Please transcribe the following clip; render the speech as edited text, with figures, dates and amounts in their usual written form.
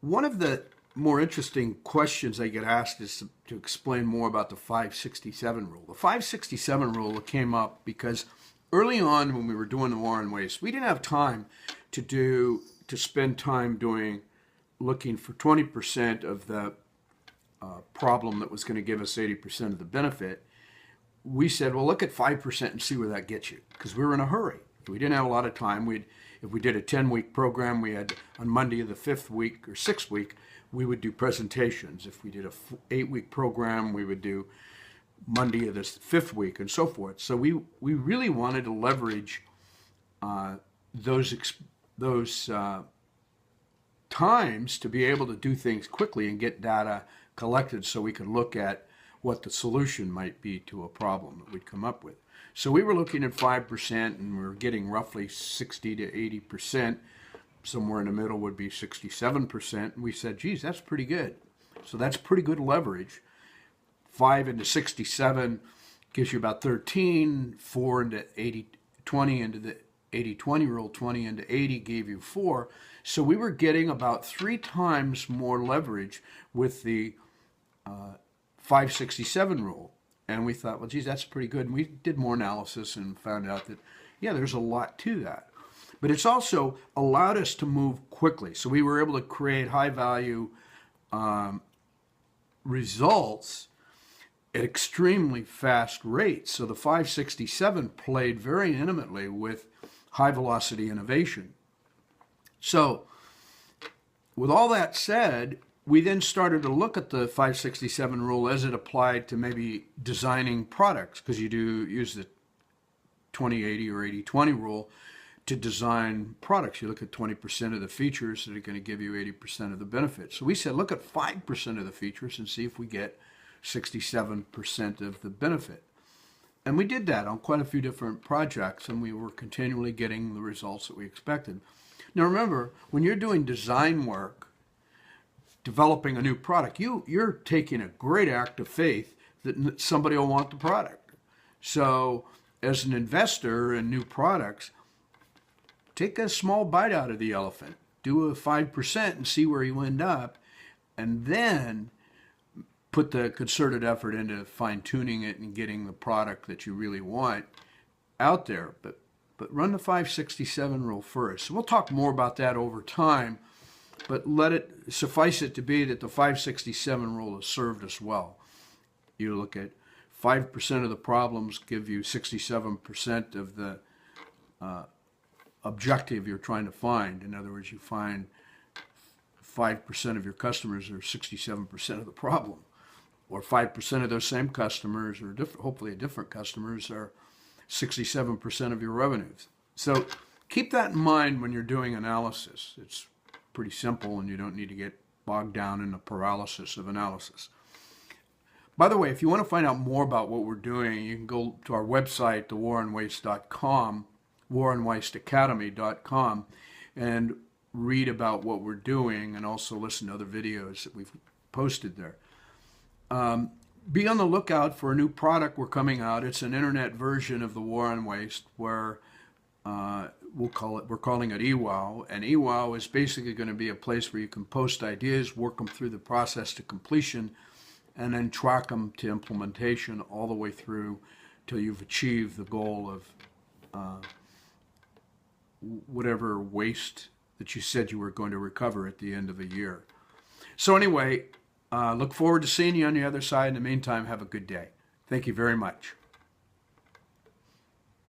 One of the more interesting questions I get asked is to explain more about the 567 rule. The 567 rule came up because early on when we were doing the war on waste, we didn't have time to spend time looking for 20% of the problem that was going to give us 80% of the benefit. We said, well, look at 5% and see where that gets you, because we were in a hurry. We didn't have a lot of time. If we did a 10-week program, we had on Monday of the 5th week or 6th week, we would do presentations. If we did a 8-week program, we would do Monday of the 5th week and so forth. So we really wanted to leverage those times to be able to do things quickly and get data collected so we could look at what the solution might be to a problem that we'd come up with. So we were looking at 5% and we were getting roughly 60 to 80%. Somewhere in the middle would be 67%. And we said, geez, that's pretty good. So that's pretty good leverage. 5 into 67 gives you about 13. 4 into 80, 20 into the 80-20 rule, 20 into 80 gave you 4. So we were getting about 3 times more leverage with the 567 rule. And we thought, well, geez, that's pretty good. And we did more analysis and found out that, yeah, there's a lot to that. But it's also allowed us to move quickly. So we were able to create high-value results at extremely fast rates. So the 567 played very intimately with high-velocity innovation. So with all that said, we then started to look at the 567 rule as it applied to maybe designing products, because you do use the 20-80 or 80-20 rule to design products. You look at 20% of the features that are going to give you 80% of the benefits. So we said, look at 5% of the features and see if we get 67% of the benefit. And we did that on quite a few different projects, and we were continually getting the results that we expected. Now remember, when you're doing design work, developing a new product, you're taking a great act of faith that somebody will want the product. So as an investor in new products, take a small bite out of the elephant, do a 5% and see where you end up, and then put the concerted effort into fine-tuning it and getting the product that you really want out there. But run the 567 rule first. So we'll talk more about that over time, but let it suffice it to be that the 567 rule has served us well. You look at 5% of the problems give you 67% of the objective you're trying to find. In other words, you find 5% of your customers are 67% of the problem, or 5% of those same customers, or hopefully different customers, are 67% of your revenues. So keep that in mind when you're doing analysis. It's pretty simple, and you don't need to get bogged down in the paralysis of analysis. By the way, if you want to find out more about what we're doing, you can go to our website, thewaronwaste.com, waronwasteacademy.com, and read about what we're doing, and also listen to other videos that we've posted there. Be on the lookout for a new product we're coming out. It's an internet version of the War on Waste, where we're calling it eWow, and eWow is basically going to be a place where you can post ideas, work them through the process to completion, and then track them to implementation all the way through till you've achieved the goal of whatever waste that you said you were going to recover at the end of a year. So anyway, look forward to seeing you on the other side. In the meantime, have a good day. Thank you very much.